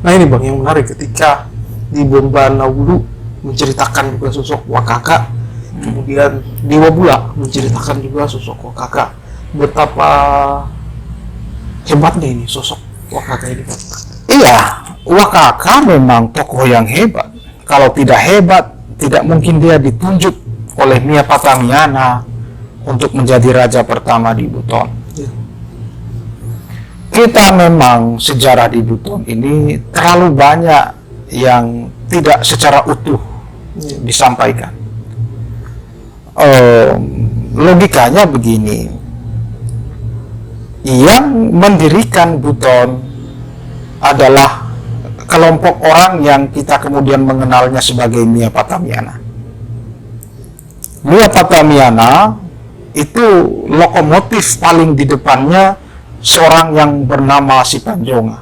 Nah ini bang yang menarik ketika di Bomba Nawulu menceritakan juga sosok Wakaka, kemudian di Wabula menceritakan juga sosok Wakaka. Betapa hebatnya ini sosok Wakaka ini Pak. Iya, Wakaka memang tokoh yang hebat. Kalau tidak hebat, tidak mungkin dia ditunjuk oleh Mia Patamiana untuk menjadi raja pertama di Buton. Ya. Kita memang sejarah di Buton ini terlalu banyak yang tidak secara utuh disampaikan. Logikanya begini, yang mendirikan Buton adalah kelompok orang yang kita kemudian mengenalnya sebagai Mia Patamiana. Mia Patamiana itu lokomotif paling di depannya seorang yang bernama Sipanjonga.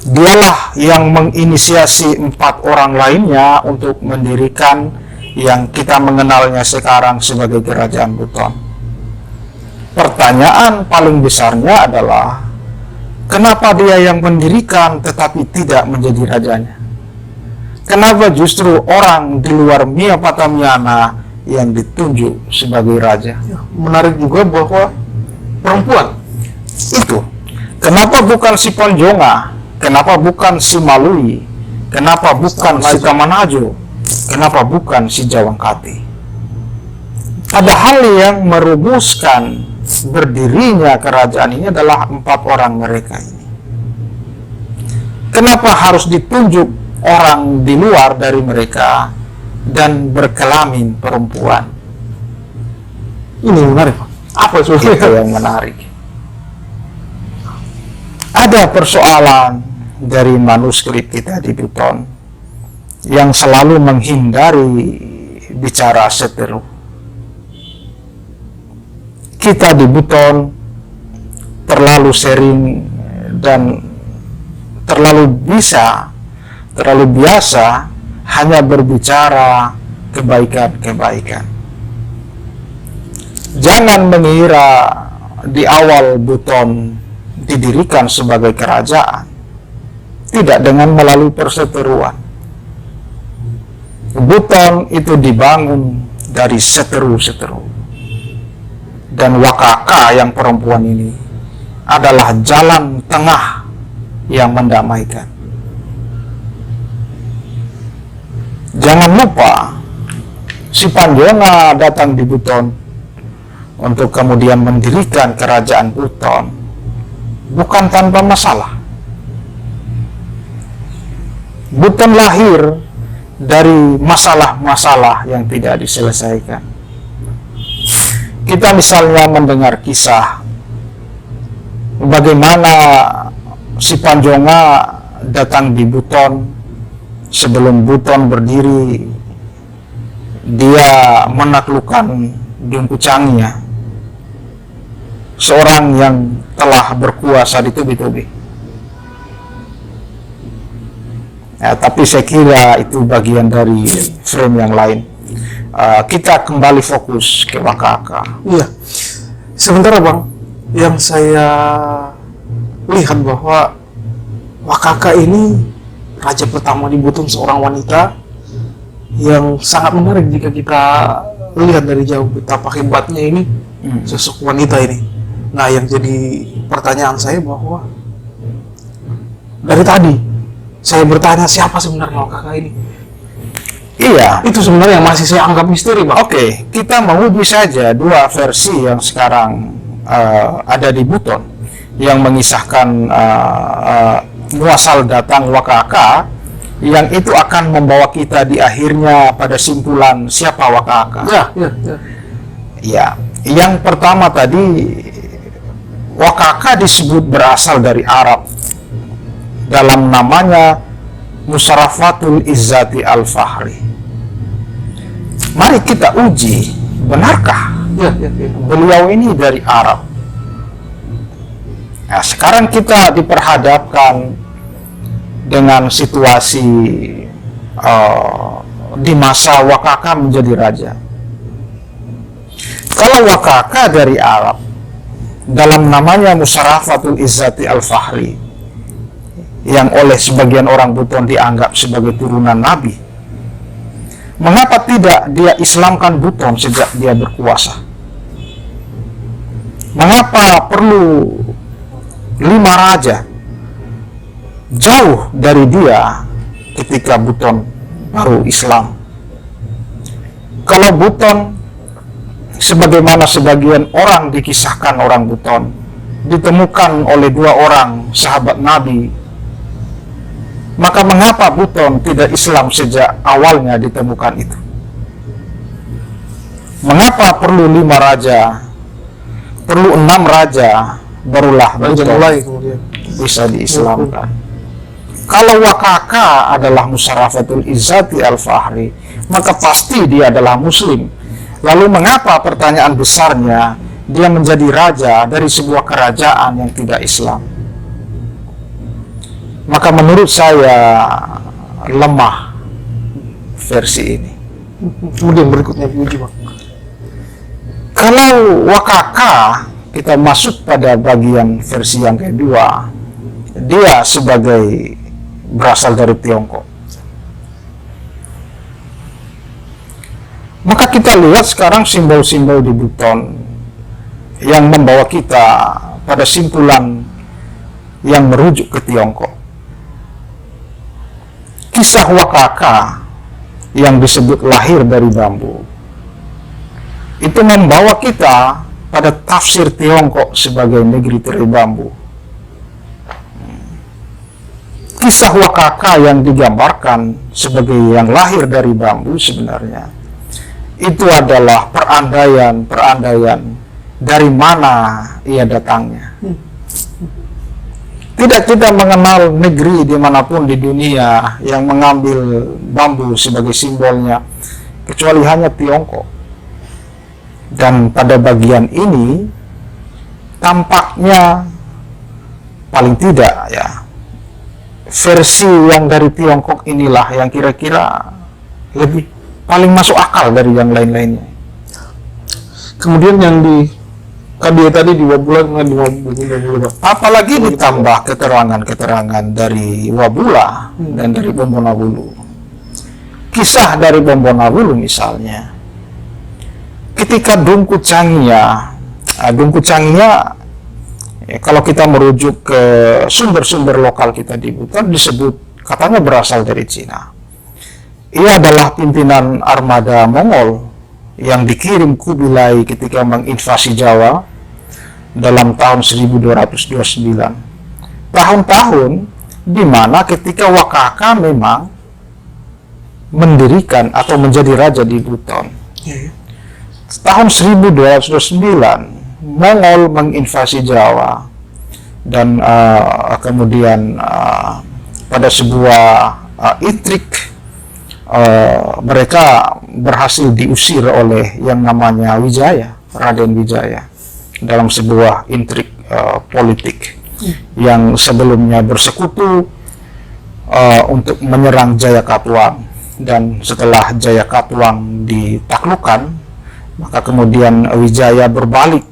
Dialah yang menginisiasi 4 orang lainnya untuk mendirikan yang kita mengenalnya sekarang sebagai Kerajaan Buton. Pertanyaan paling besarnya adalah, kenapa dia yang mendirikan tetapi tidak menjadi rajanya? Kenapa justru orang di luar Mia Patamiana yang ditunjuk sebagai raja? Ya, menarik juga bahwa perempuan Itu. Kenapa bukan si Ponjonga? Kenapa bukan si Malui? Kenapa bukan si Kamanajo? Kenapa bukan si Jawangkati? Padahal yang merumuskan berdirinya kerajaan ini adalah 4 orang mereka ini. Kenapa harus ditunjuk orang di luar dari mereka dan berkelamin perempuan? ini menarik Pak. Apa Itu soalnya? yang menarik. Ada persoalan dari manuskrip kita di Buton yang selalu menghindari bicara seteru. Kita di Buton terlalu sering dan terlalu biasa hanya berbicara kebaikan-kebaikan. Jangan mengira di awal Buton didirikan sebagai kerajaan tidak dengan melalui perseteruan. Buton itu dibangun dari seteru-seteru, dan Wakaka yang perempuan ini adalah jalan tengah yang mendamaikan. Jangan lupa, si Panjonga datang di Buton untuk kemudian mendirikan kerajaan Buton bukan tanpa masalah. Buton lahir dari masalah-masalah yang tidak diselesaikan. Kita misalnya mendengar kisah bagaimana si Panjonga datang di Buton. Sebelum Buton berdiri, dia menaklukkan Dungku Cangya, seorang yang telah berkuasa di tubi-tubi. Ya, tapi saya kira itu bagian dari frame yang lain. Kita kembali fokus ke Wakaka. Iya. Sementara bang, yang saya lihat bahwa Wakaka ini raja pertama di Buton, seorang wanita yang sangat menarik jika kita lihat dari jauh betapa hebatnya ini sosok wanita ini. Nah, yang jadi pertanyaan saya bahwa dari tadi saya bertanya siapa sebenarnya Wakaka ini. Iya, Itu sebenarnya yang masih saya anggap misteri bang. oke, kita menguji saja 2 versi yang sekarang ada di Buton yang mengisahkan muasal datang Wakaka, yang itu akan membawa kita di akhirnya pada simpulan siapa Wakaka. Ya, ya, ya. Ya, yang pertama tadi, Wakaka disebut berasal dari Arab. Dalam namanya Musarafatul Izzati Al-Fahri. Mari kita uji, benarkah Ya, ya, ya. beliau ini dari Arab? Nah, sekarang kita diperhadapkan dengan situasi di masa Wakaka menjadi raja. Kalau Wakaka dari Arab, dalam namanya Musarafatul Izzati Al-Fahri, yang oleh sebagian orang Buton dianggap sebagai turunan Nabi? Mengapa tidak dia Islamkan Buton sejak dia berkuasa? Mengapa perlu 5 raja jauh dari dia ketika Buton baru Islam? Kalau Buton, sebagaimana sebagian orang dikisahkan orang Buton, ditemukan oleh 2 orang sahabat Nabi, maka mengapa Buton tidak Islam sejak awalnya ditemukan itu? Mengapa perlu 5 raja, perlu 6 raja, barulah Buton kemudian bisa diislamkan? Kalau Wakaka adalah Musyarafatul Izzati Al-Fahri, maka pasti dia adalah Muslim. Lalu mengapa, pertanyaan besarnya, dia menjadi raja dari sebuah kerajaan yang tidak Islam? Maka menurut saya lemah versi ini. Kemudian berikutnya diuji, Bang. Kalau Wakaka, kita masuk pada bagian versi yang kedua, dia sebagai berasal dari Tiongkok. Maka kita lihat sekarang simbol-simbol di Buton yang membawa kita pada simpulan yang merujuk ke Tiongkok. Kisah Wakaka yang disebut lahir dari bambu itu membawa kita pada tafsir Tiongkok sebagai negeri tirai bambu. Kisah Wakaka yang digambarkan sebagai yang lahir dari bambu sebenarnya itu adalah perandaian dari mana ia datangnya. Tidak kita mengenal negeri dimanapun di dunia yang mengambil bambu sebagai simbolnya, kecuali hanya Tiongkok. Dan pada bagian ini, tampaknya paling tidak ya, versi yang dari Tiongkok inilah yang kira-kira lebih paling masuk akal dari yang lain-lainnya. Kemudian yang di tadi 2 bulan dengan 2 bulan. Apalagi ditambah keterangan-keterangan dari Wabula dan dari Bombonabulu. Kisah dari Bombonabulu misalnya, ketika Dungku Changia, kalau kita merujuk ke sumber-sumber lokal kita di Buton, disebut katanya berasal dari Cina. Ia adalah pimpinan armada Mongol yang dikirim Kubilai ketika menginvasi Jawa dalam tahun 1229. Tahun-tahun di mana ketika Wakaka memang mendirikan atau menjadi raja di Buton. Tahun 1229 Mongol menginvasi Jawa dan kemudian pada sebuah intrik mereka berhasil diusir oleh yang namanya Wijaya, Raden Wijaya, dalam sebuah intrik politik yang sebelumnya bersekutu untuk menyerang Jayakatwang, dan setelah Jayakatwang ditaklukkan, maka kemudian Wijaya berbalik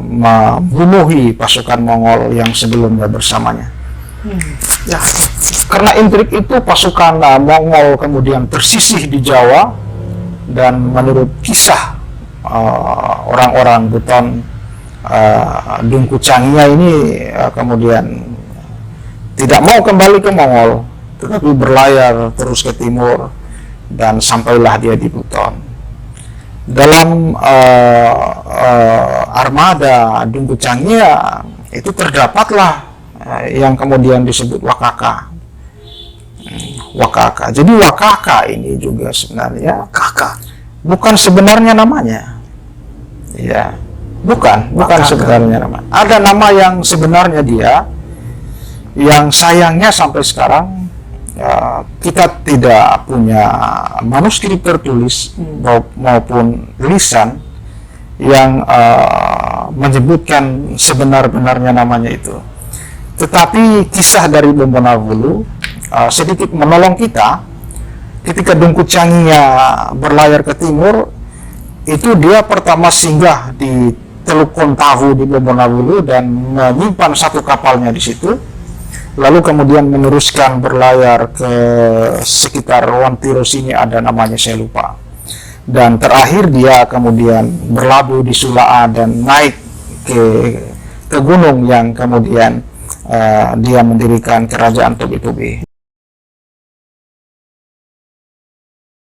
membunuhi pasukan Mongol yang sebelumnya bersamanya. Ya, karena intrik itu pasukan Mongol kemudian tersisih di Jawa, dan menurut kisah orang-orang Buton, Dungku Changia ini kemudian tidak mau kembali ke Mongol, tetapi berlayar terus ke timur dan sampailah dia di Buton. Dalam armada Dungku Changia itu terdapatlah yang kemudian disebut Wakaka. Jadi Wakaka ini juga sebenarnya bukan sebenarnya namanya. Ya, bukan sebenarnya nama. Ada nama yang sebenarnya dia, yang sayangnya sampai sekarang kita tidak punya manuskrip tertulis maupun lisan yang menyebutkan sebenar-benarnya namanya itu. Tetapi kisah dari Bombonabulu sedikit menolong kita. Ketika Dungku Changia berlayar ke timur, itu dia pertama singgah di Teluk Kontahu di Bombonabulu dan menyimpan satu kapalnya di situ. lalu kemudian meneruskan berlayar ke sekitar Wantiro sini, ada namanya saya lupa, dan terakhir dia kemudian berlabuh di Sulaa dan naik ke gunung yang kemudian dia mendirikan kerajaan Tobi-Tobi.